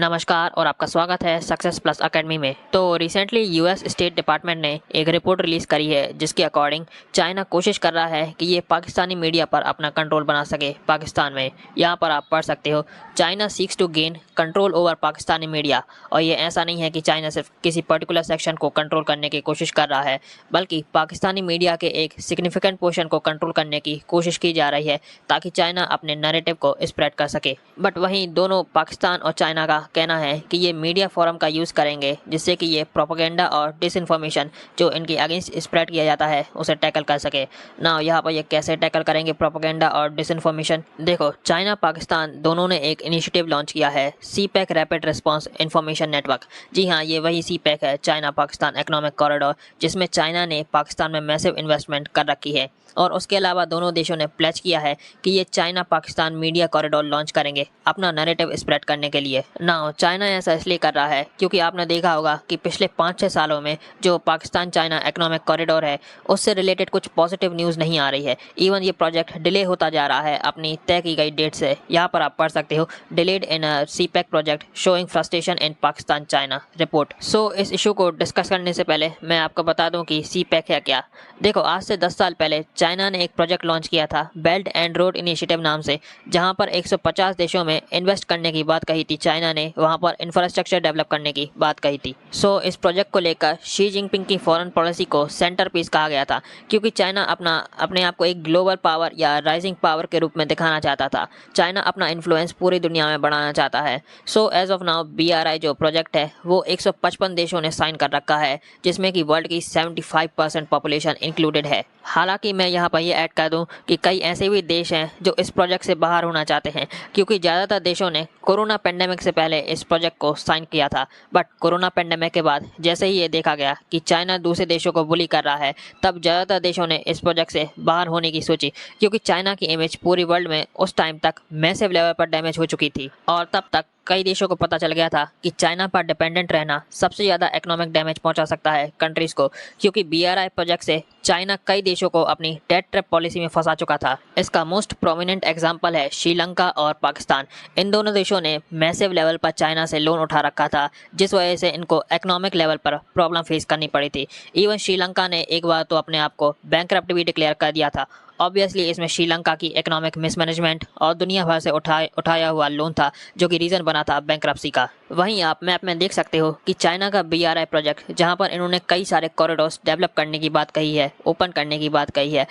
नमस्कार और आपका स्वागत है सक्सेस प्लस एकेडमी में। तो रिसेंटली यूएस स्टेट डिपार्टमेंट ने एक रिपोर्ट रिलीज़ करी है जिसके अकॉर्डिंग चाइना कोशिश कर रहा है कि ये पाकिस्तानी मीडिया पर अपना कंट्रोल बना सके पाकिस्तान में। यहाँ पर आप पढ़ सकते हो, China seeks to gain control over Pakistani media. और ये ऐसा नहीं है कि चाइना सिर्फ किसी पर्टिकुलर सेक्शन को कंट्रोल करने की कोशिश कर रहा है, बल्कि पाकिस्तानी मीडिया के एक सिग्निफिकेंट पोर्शन को कंट्रोल करने की कोशिश की जा रही है ताकि चाइना अपने नैरेटिव को स्प्रेड कर सके। बट वहीं दोनों पाकिस्तान और चाइना का कहना है कि ये मीडिया फोरम का यूज़ करेंगे जिससे कि ये प्रोपेगेंडा और डिसइंफॉर्मेशन जो इनके अगेंस्ट स्प्रेड किया जाता है उसे टैकल कर सके ना। यहाँ पर ये कैसे टैकल करेंगे प्रोपेगेंडा और डिसइंफॉर्मेशन? देखो, चाइना पाकिस्तान दोनों ने एक इनिशिएटिव लॉन्च किया है, CPEC rapid response information network. जी हाँ, ये वही CPEC है, चाइना पाकिस्तान इकोनॉमिक कॉरिडोर, जिसमें चाइना ने पाकिस्तान में मैसिव इन्वेस्टमेंट कर रखी है। और उसके अलावा दोनों देशों ने प्लेज किया है कि ये China Pakistan media corridor launch करेंगे अपना नैरेटिव स्प्रेड करने के लिए। ना चाइना ऐसा इसलिए कर रहा है क्योंकि आपने देखा होगा कि पिछले 5-6 सालों में जो पाकिस्तान चाइना इकोनॉमिक कॉरिडोर है उससे रिलेटेड कुछ पॉजिटिव न्यूज़ नहीं आ रही है। इवन ये प्रोजेक्ट डिले होता जा रहा है अपनी तय की गई डेट से। यहाँ पर आप पढ़ सकते हो, delayed in CPEC project showing frustration in Pakistan China report. So इस इशू को डिस्कस करने से पहले मैं आपको बता दूं कि CPEC है क्या। देखो, आज से 10 साल पहले चाइना ने एक प्रोजेक्ट लॉन्च किया था बेल्ट एंड रोड इनिशिएटिव नाम से, जहां पर 150 देशों में इन्वेस्ट करने की बात कही थी चाइना ने, वहां पर इंफ्रास्ट्रक्चर डेवलप करने की बात कही थी। सो इस प्रोजेक्ट को लेकर शी जिनपिंग की फॉरेन पॉलिसी को सेंटर पीस कहा गया था क्योंकि चाइना अपने आप को एक ग्लोबल पावर या राइजिंग पावर के रूप में दिखाना चाहता था। चाइना अपना इन्फ्लुएंस पूरी दुनिया में बढ़ाना चाहता है। So as of now BRI जो प्रोजेक्ट है वो 155 देशों ने साइन कर रखा है, जिसमें कि वर्ल्ड की 75% पॉपुलेशन इंक्लूडेड है। हालांकि मैं यहाँ पर ये ऐड कर दूं कि कई ऐसे भी देश हैं जो इस प्रोजेक्ट से बाहर होना चाहते हैं क्योंकि ज़्यादातर देशों ने कोरोना पेंडेमिक से पहले इस प्रोजेक्ट को साइन किया था। बट कोरोना पेंडेमिक के बाद जैसे ही ये देखा गया कि चाइना दूसरे देशों को बुली कर रहा है, तब ज़्यादातर देशों ने इस प्रोजेक्ट से बाहर होने की सोची क्योंकि चाइना की इमेज पूरी वर्ल्ड में उस टाइम तक मैसिव लेवल पर डैमेज हो चुकी थी। और तब तक कई देशों को पता चल गया था कि चाइना पर डिपेंडेंट रहना सबसे ज़्यादा इकोनॉमिक डैमेज पहुंचा सकता है कंट्रीज़ को, क्योंकि BRI प्रोजेक्ट से चाइना कई देशों को अपनी डेट ट्रैप पॉलिसी में फंसा चुका था। इसका मोस्ट प्रोमिनेंट एग्जांपल है श्रीलंका और पाकिस्तान। इन दोनों देशों ने मैसिव लेवल पर चाइना से लोन उठा रखा था, जिस वजह से इनको इकोनॉमिक लेवल पर प्रॉब्लम फेस करनी पड़ी थी। इवन श्रीलंका ने एक बार तो अपने आप को बैंकरप्ट भी डिक्लेयर कर दिया था। ऑब्वियसली इसमें श्रीलंका की इकोनॉमिक मिसमैनेजमेंट और दुनिया भर से उठाया हुआ लोन था जो कि रीज़न बना था बैंकरप्सी का। वहीं आप मैप में देख सकते हो कि चाइना का BRI प्रोजेक्ट, जहां पर इन्होंने कई सारे कॉरिडोर्स डेवलप करने की बात कही है, ओपन करने की बात कही है।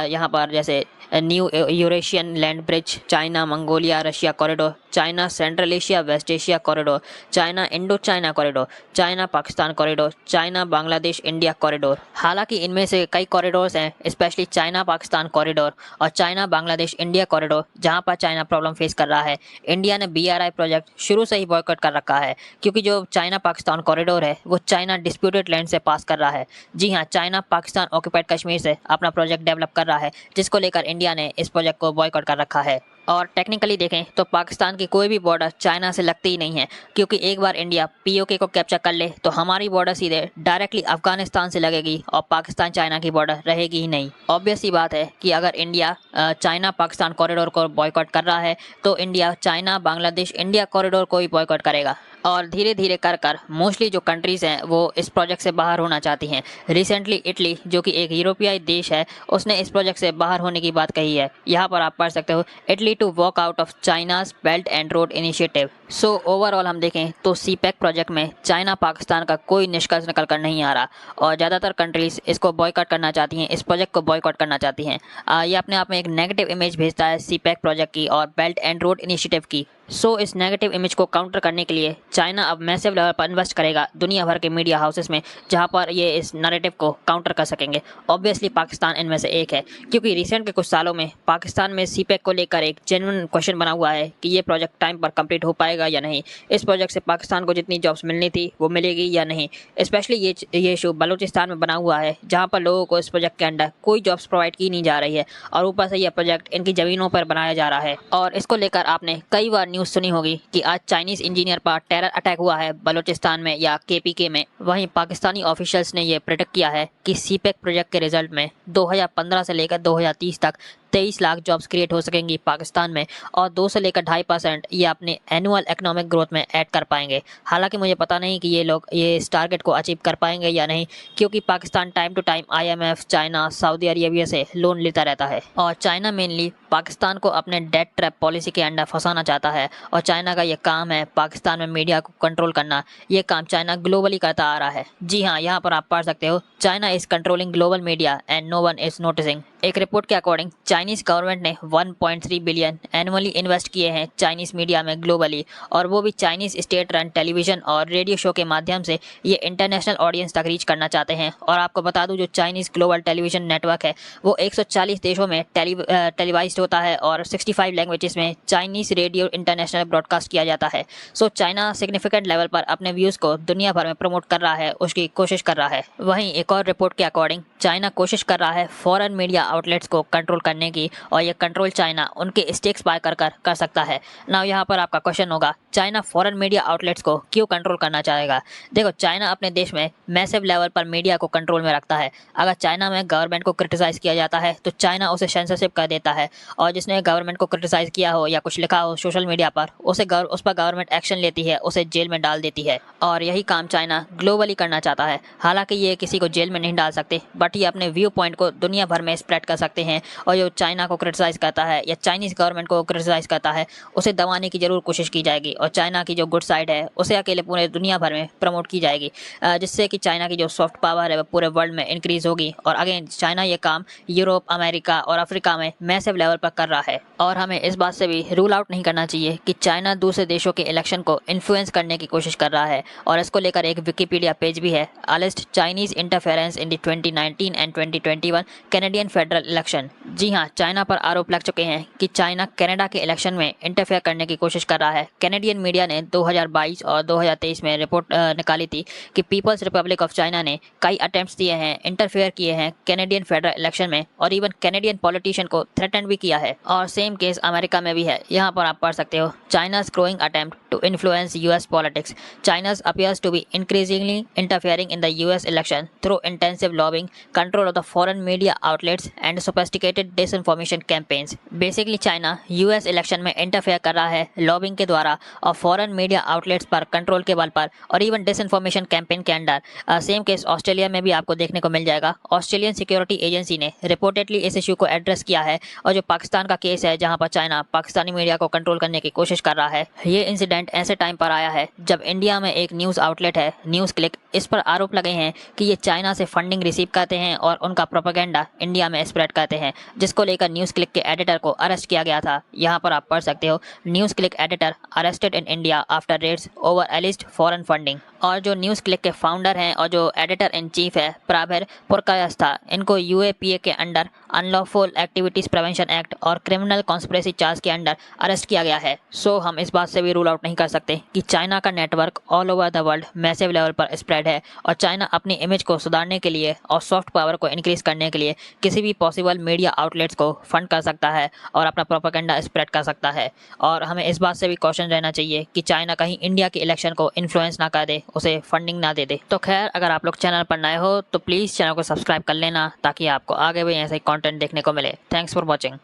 यहाँ पर जैसे new Eurasian land bridge, China Mongolia Russia corridor, China central Asia west Asia corridor, China Indo China corridor, China Pakistan corridor, China Bangladesh India corridor. हालांकि इनमें से कई कॉरिडोर्स हैं, स्पेशली चाइना पाकिस्तान कॉरिडोर और चाइना बांग्लादेश इंडिया कॉरिडोर, जहां पर चाइना प्रॉब्लम फेस कर रहा है। इंडिया ने BRI प्रोजेक्ट शुरू से ही बॉयकॉट कर रखा है क्योंकि जो चाइना पाकिस्तान कॉरिडोर है वो चाइना डिस्प्यूटेड लैंड से पास कर रहा है। जी हाँ, चाइना पाकिस्तान ऑक्यूपाइड कश्मीर से अपना प्रोजेक्ट डेवलप कर रहा है, जिसको लेकर इंडिया ने इस प्रोजेक्ट को बॉयकॉट कर रखा है। और टेक्निकली देखें तो पाकिस्तान की कोई भी बॉर्डर चाइना से लगती ही नहीं है, क्योंकि एक बार इंडिया POK को कैप्चर कर ले तो हमारी बॉर्डर सीधे डायरेक्टली अफगानिस्तान से लगेगी और पाकिस्तान चाइना की बॉर्डर रहेगी ही नहीं। ऑब्वियस सी बात है कि अगर इंडिया चाइना पाकिस्तान कॉरिडोर को बॉयकॉट कर रहा है तो India China Bangladesh India corridor को भी बॉयकॉट करेगा। और धीरे धीरे कर मोस्टली जो कंट्रीज़ हैं वो इस प्रोजेक्ट से बाहर होना चाहती हैं। रिसेंटली इटली, जो कि एक यूरोपीय देश है, उसने इस प्रोजेक्ट से बाहर होने की बात कही है। यहाँ पर आप पढ़ सकते हो, Italy to walk out of China's belt and road initiative. So overall हम देखें तो CPEC प्रोजेक्ट में चाइना पाकिस्तान का कोई निष्कर्ष निकल कर नहीं आ रहा और ज़्यादातर कंट्रीज़ इसको बॉयकॉट करना चाहती हैं, इस प्रोजेक्ट को बॉयकॉट करना चाहती हैं। ये अपने आप में एक नेगेटिव इमेज भेजता है CPEC प्रोजेक्ट की और बेल्ट एंड रोड इनिशिएटिव की। सो इस नेगेटिव इमेज को काउंटर करने के लिए चाइना अब मैसिव लेवल पर इन्वेस्ट करेगा दुनिया भर के मीडिया हाउसेस में, जहां पर ये इस नैरेटिव को काउंटर कर सकेंगे। ऑब्वियसली पाकिस्तान इनमें से एक है, क्योंकि रिसेंट के कुछ सालों में पाकिस्तान में CPEC को लेकर एक जेन्युइन क्वेश्चन बना हुआ है कि ये प्रोजेक्ट टाइम पर कंप्लीट हो पाएगा या नहीं, इस प्रोजेक्ट से पाकिस्तान को जितनी जॉब्स मिलनी थी वो मिलेगी या नहीं। स्पेशली ये इशू बलूचिस्तान में बना हुआ है, जहाँ पर लोगों को इस प्रोजेक्ट के अंडर कोई जॉब्स प्रोवाइड की नहीं जा रही है और ऊपर से यह प्रोजेक्ट इनकी ज़मीनों पर बनाया जा रहा है। और इसको लेकर आपने कई बार न्यूज़ सुनी होगी कि आज चाइनीज़ इंजीनियर पर टेरर अटैक हुआ है बलूचिस्तान में या KPK में। वहीं पाकिस्तानी ऑफिशियल्स ने यह प्रेडिक्ट किया है कि CPEC प्रोजेक्ट के रिजल्ट में 2015 से लेकर 2030 तक 23 लाख जॉब्स क्रिएट हो सकेंगी पाकिस्तान में और 2 से लेकर 2.5% ये अपने एनुअल इकोनॉमिक ग्रोथ में ऐड कर पाएंगे। हालांकि मुझे पता नहीं कि ये लोग ये इस टारगेट को अचीव कर पाएंगे या नहीं, क्योंकि Pakistan time to time IMF, China, Saudi Arabia से लोन लेता रहता है और चाइना मेनली पाकिस्तान को अपने डेट ट्रैप पॉलिसी के अंडर फंसाना चाहता है। और चाइना का ये काम है पाकिस्तान में मीडिया को कंट्रोल करना। ये काम चाइना ग्लोबली करता आ रहा है। जी हाँ, यहाँ पर आप पढ़ सकते हो, China is controlling global media and no one is noticing. एक रिपोर्ट के अकॉर्डिंग चाइनीज गवर्नमेंट ने 1.3 बिलियन एनुअली इन्वेस्ट किए हैं चाइनीज मीडिया में ग्लोबली, और वो भी चाइनीज स्टेट रन टेलीविजन और रेडियो शो के माध्यम से ये इंटरनेशनल ऑडियंस तक रीच करना चाहते हैं। और आपको बता दूं, जो चाइनीज ग्लोबल टेलीविजन नेटवर्क है वो 140 देशों में टेलीवाइज्ड होता है और 65 लैंग्वेजेस में चाइनीज रेडियो इंटरनेशनल ब्रॉडकास्ट किया जाता है। सो चाइना सिग्निफिकेंट लेवल पर अपने व्यूज़ को दुनिया भर में प्रमोट कर रहा है, उसकी कोशिश कर रहा है। वहीं एक और रिपोर्ट के अकॉर्डिंग चाइना कोशिश कर रहा है फॉरेन मीडिया आउटलेट्स को कंट्रोल करने की, और ये कंट्रोल चाइना उनके स्टेक्स बाय कर सकता है। नाउ यहाँ पर आपका क्वेश्चन होगा, चाइना फॉरेन मीडिया आउटलेट्स को क्यों कंट्रोल करना चाहेगा? देखो, चाइना अपने देश में मैसिव लेवल पर मीडिया को कंट्रोल में रखता है। अगर चाइना में गवर्नमेंट को क्रिटिसाइज किया जाता है तो चाइना उसे सेंसरशिप कर देता है, और जिसने गवर्नमेंट को क्रिटिसाइज किया हो या कुछ लिखा हो सोशल मीडिया पर, उस पर गवर्नमेंट एक्शन लेती है, उसे जेल में डाल देती है। और यही काम चाइना ग्लोबली करना चाहता है। हालांकि ये किसी को जेल में नहीं डाल सकते, बट ये अपने व्यू पॉइंट को दुनिया भर में स्प्रेड कर सकते हैं। और जो चाइना को क्रिटिसाइज करता है या चाइनीज गवर्नमेंट को क्रिटिसाइज करता है, उसे दबाने की जरूर कोशिश की जाएगी, और चाइना की जो गुड साइड है उसे अकेले पूरे दुनिया भर में प्रमोट की जाएगी, जिससे कि चाइना की जो सॉफ्ट पावर है वो पूरे वर्ल्ड में इंक्रीज होगी। और अगेन चाइना ये काम यूरोप, अमेरिका और अफ्रीका में मैसिव लेवल पर कर रहा है। और हमें इस बात से भी रूल आउट नहीं करना चाहिए कि चाइना दूसरे देशों के इलेक्शन को इन्फ्लुएंस करने की कोशिश कर रहा है, और इसको लेकर एक विकिपीडिया पेज भी है, alleged Chinese interference in the 2019 and 2021 Canadian federal election. जी हाँ, चाइना पर आरोप लग चुके हैं कि चाइना कनाडा के इलेक्शन में इंटरफेयर करने की कोशिश कर रहा है। कैनेडियन मीडिया ने 2022 और 2023 में रिपोर्ट निकाली थी कि पीपल्स रिपब्लिक ऑफ चाइना ने कई अटेम्प्ट्स दिए हैं, इंटरफेयर किए हैं कैनेडियन फेडरल इलेक्शन में, और इवन कैनेडियन पॉलिटिशियन को थ्रेटन भी किया है। और सेम केस अमेरिका में भी है। यहाँ पर आप पढ़ सकते हो, चाइना's growing attempt to influence US politics. China appears to be increasingly interfering in the US election through intensive lobbying, control of the foreign media outlets and sophisticated disinformation campaigns. Basically China US election में interfere कर रहा है lobbying के द्वारा और foreign media outlets पर control के बल पर, और इवन डिसइंफॉर्मेशन कैंपेन के अंडर। सेम केस ऑस्ट्रेलिया में भी आपको देखने को मिल जाएगा। ऑस्ट्रेलियन सिक्योरिटी एजेंसी ने रिपोर्टेडली इस इशू को एड्रेस किया है, और जो पाकिस्तान का केस है जहां पर चाइना पाकिस्तानी मीडिया को कंट्रोल करने की कोशिश कर रहा है, ये इंसिडेंट ऐसे टाइम पर आया है जब इंडिया में एक न्यूज़ आउटलेट है न्यूज़ क्लिक, इस पर आरोप लगे हैं कि ये चाइना से फंडिंग रिसीव करते हैं और उनका प्रोपेगेंडा इंडिया में स्प्रेड करते हैं, जिसको लेकर न्यूज़ क्लिक के एडिटर को अरेस्ट किया गया था। यहाँ पर आप पढ़ सकते हो, NewsClick editor arrested in India after raids over alleged foreign funding. और जो न्यूज़ क्लिक के फाउंडर हैं और जो एडिटर इन चीफ है प्राभर पुरकायस्था, इनको UAPA के under unlawful activities prevention act और क्रिमिनल कॉन्स्पिरेसी चार्ज के अंडर अरेस्ट किया गया है। सो हम इस बात से भी रूल आउट नहीं कर सकते कि चाइना का network all over the world massive level पर स्प्रेड है, और चाइना अपनी इमेज को सुधारने के लिए और सॉफ्ट पावर को इंक्रीज करने के लिए किसी भी पॉसिबल मीडिया आउटलेट्स को फंड कर सकता है और अपना प्रोपेगेंडा स्प्रेड कर सकता है। और हमें इस बात से भी कॉशन रहना चाहिए कि चाइना कहीं इंडिया के इलेक्शन को इन्फ्लुएंस ना कर दे, उसे फंडिंग ना दे। तो खैर, अगर आप लोग चैनल पर नए हो तो प्लीज़ चैनल को सब्सक्राइब कर लेना, ताकि आपको आगे भी ऐसे ही कंटेंट देखने को मिले। Thanks for watching.